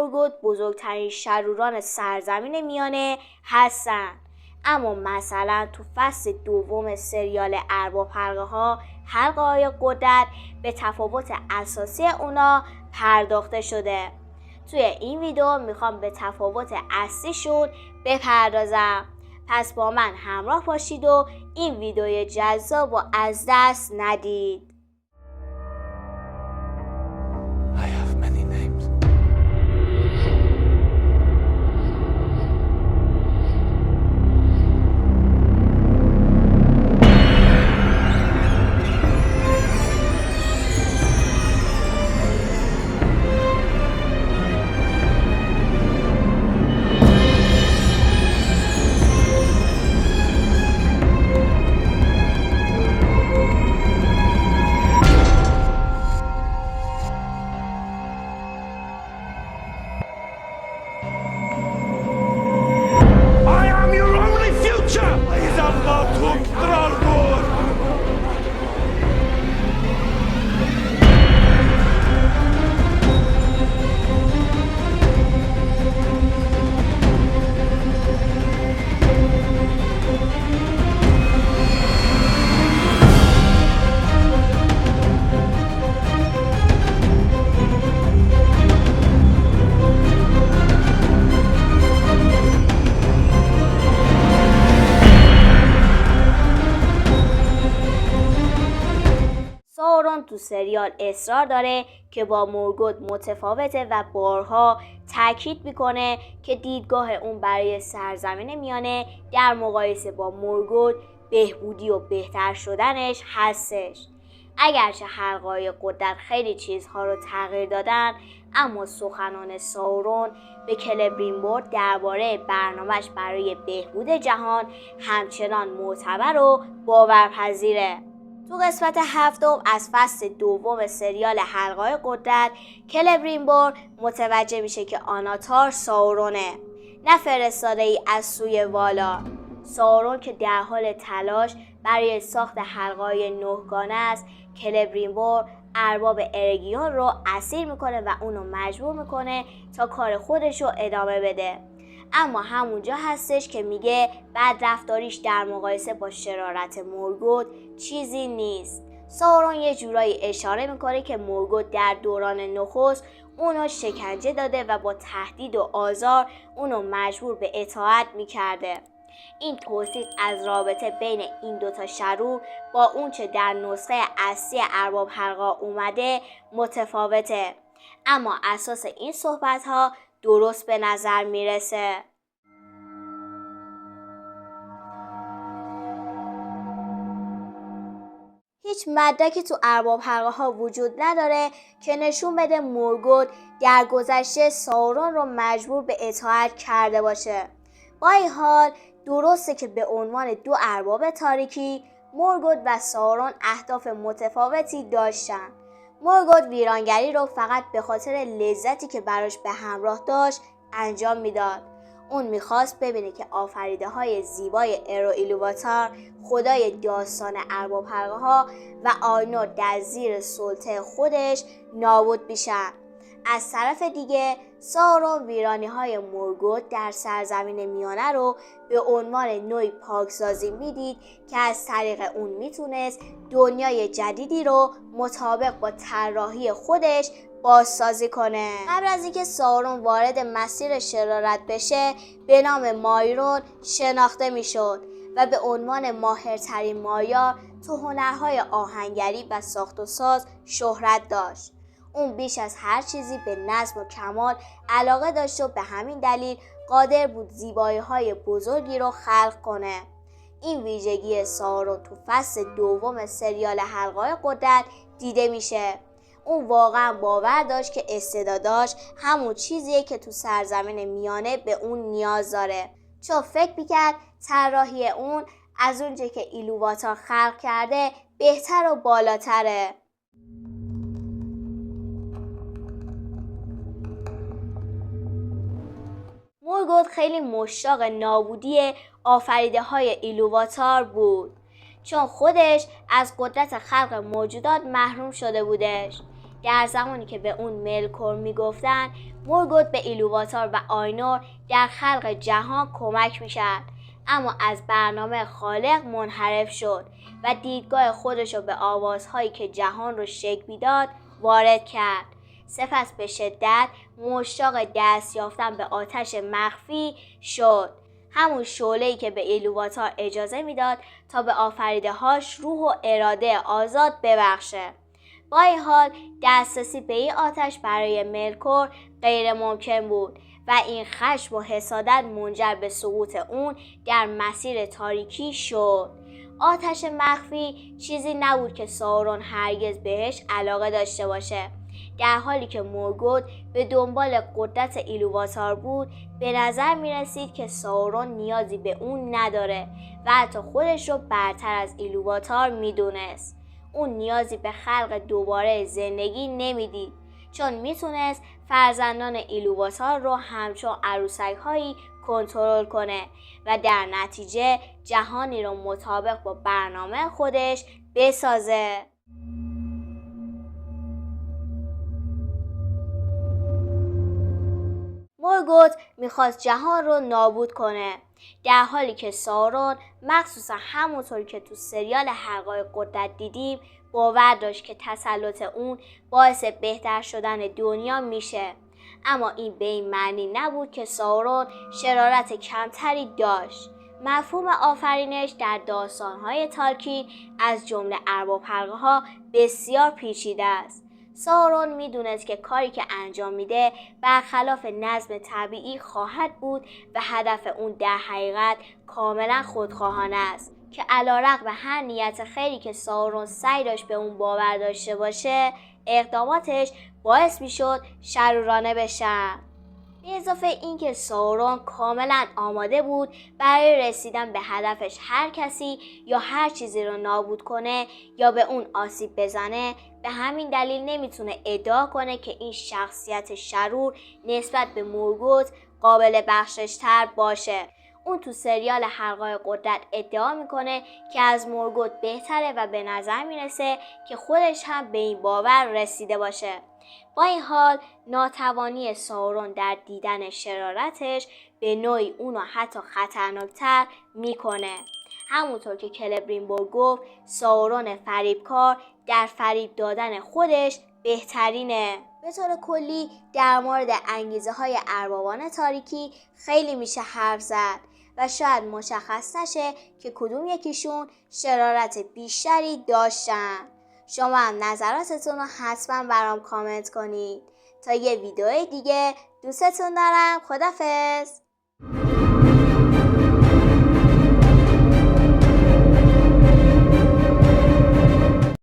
مورگوت بزرگترین شروران سرزمین میانه هستن. اما مثلا تو فصل دوم سریال ارباب حلقه ها، حلقه های قدرت به تفاوت اساسی اونا پرداخته شده. توی این ویدیو میخوام به تفاوت اصلیشون بپردازم. پس با من همراه باشید و این ویدیوی جذاب و از دست ندید. ساورون تو سریال اصرار داره که با مورگوت متفاوته و بارها تاکید میکنه که دیدگاه اون برای سرزمین میانه در مقایسه با مورگوت بهبودی و بهتر شدنش هستش. اگرچه حلقه‌های قدرت خیلی چیزها رو تغییر دادن، اما سخنان ساورون به کلبریمبور درباره برنامه‌اش برای بهبود جهان همچنان معتبر و باورپذیره. تو قسمت هفتم از فصل دوم سریال حلقه‌های قدرت، کلبریمبور متوجه میشه که آناتار ساورونه، نه فرستاده‌ای از سوی والا. ساورون که در حال تلاش برای ساخت حلقه‌های 9گانه است، کلبریمبور ارباب ارگیون رو اسیر میکنه و اونو مجبور میکنه تا کار خودش رو ادامه بده. اما همونجا هستش که میگه بدرفتاریش در مقایسه با شرارت مورگوت چیزی نیست. ساورون یه جورایی اشاره میکنه که مورگوت در دوران نخست اونو شکنجه داده و با تهدید و آزار اونو مجبور به اطاعت میکرده. این توصیف از رابطه بین این دوتا شرور با اونچه در نسخه اصلی ارباب حلقه اومده متفاوته، اما اساس این صحبت ها درست به نظر میرسه. هیچ مدرکی تو ارباب حلقه ها وجود نداره که نشون بده مورگوت در گذشته ساورون رو مجبور به اطاعت کرده باشه. با این حال درسته که به عنوان دو ارباب تاریکی، مورگوت و ساورون اهداف متفاوتی داشتن. مورگوت ویرانگری رو فقط به خاطر لذتی که براش به همراه داشت انجام میداد. اون میخواست ببینه که آفریده های زیبای ارو ایلوواتار، خدای داستان ارباب حلقه ها و آینور در زیر سلطه خودش نابود میشن. از طرف دیگه ساورون ویرانی های مورگوت در سرزمین میانه رو به عنوان نوعی پاکسازی میدید که از طریق اون میتونست دنیای جدیدی رو مطابق با طراحی خودش بازسازی کنه. قبل از اینکه ساورون وارد مسیر شرارت بشه، به نام مایرون شناخته میشد و به عنوان ماهرترین مایار تو هنرهای آهنگری و ساخت و ساز شهرت داشت. اون بیش از هر چیزی به نظم و کمال علاقه داشت و به همین دلیل قادر بود زیبایی‌های بزرگی رو خلق کنه. این ویژگی ساورون تو فصل دوم سریال حلقه‌های قدرت دیده میشه. اون واقعا باور داشت که استعداداش همون چیزیه که تو سرزمین میانه به اون نیاز داره، چون فکر میکرد طراحی اون از اونچه که ایلوواتار خلق کرده بهتر و بالاتره. مورگوت خیلی مشتاق نابودی آفریده های ایلوواتار بود، چون خودش از قدرت خلق موجودات محروم شده بودش. در زمانی که به اون ملکور میگفتن، مورگوت به ایلوواتار و آینور در خلق جهان کمک میکرد، اما از برنامه خالق منحرف شد و دیدگاه خودش رو به آوازهایی که جهان رو شکل میداد وارد کرد. سپس به شدت مشتاق دست یافتن به آتش مخفی شد، همون شعله‌ای که به ایلوواتار اجازه میداد تا به آفریده‌هاش روح و اراده آزاد ببخشه. با این حال دسترسی به این آتش برای ملکور غیر ممکن بود و این خشم و حسادت منجر به سقوط اون در مسیر تاریکی شد. آتش مخفی چیزی نبود که ساورون هرگز بهش علاقه داشته باشه. در حالی که مورگوت به دنبال قدرت ایلوواتار بود، به نظر می رسید که ساورون نیازی به اون نداره و حتی خودش رو برتر از ایلوواتار می دونست. اون نیازی به خلق دوباره زندگی نمیدید، چون میتونست فرزندان ایلوواتار رو همچون عروسک هایی کنترل کنه و در نتیجه جهانی رو مطابق با برنامه خودش بسازه. مورگوت میخواست جهان رو نابود کنه، در حالی که ساورون مخصوصا همونطور که تو سریال حلقه‌های قدرت دیدیم باور داشت که تسلط اون باعث بهتر شدن دنیا میشه. اما این به این معنی نبود که ساورون شرارت کمتری داشت. مفهوم آفرینش در داستان‌های تالکین از جمله ارباب حلقه‌ها بسیار پیچیده است. ساورون میدونست که کاری که انجام میده برخلاف نظم طبیعی خواهد بود و هدف اون در حقیقت کاملا خودخواهانه است که علیرغم هر نیت خیری که ساورون سعی داشت به اون باور داشته باشه، اقداماتش باعث میشد شرورانه بشن. به اضافه اینکه ساورون کاملا آماده بود برای رسیدن به هدفش هر کسی یا هر چیزی رو نابود کنه یا به اون آسیب بزنه، به همین دلیل نمیتونه ادعا کنه که این شخصیت شرور نسبت به مورگوت قابل بخشش‌تر باشه. اون تو سریال حلقه‌های قدرت ادعا میکنه که از مورگوت بهتره و به نظر میرسه که خودش هم به این باور رسیده باشه. با این حال ناتوانی ساورون در دیدن شرارتش به نوعی اونو حتی خطرناکتر میکنه. همونطور که کلبریمبور گفت، ساورون فریبکار در فریب دادن خودش بهترینه. به طور کلی در مورد انگیزه های اربابان تاریکی خیلی میشه حرف زد و شاید مشخص نشه که کدوم یکیشون شرارت بیشتری داشتن. شما هم نظراتتون رو حتما برام کامنت کنید. تا یه ویدیو دیگه، دوستتون دارم. خدافظ.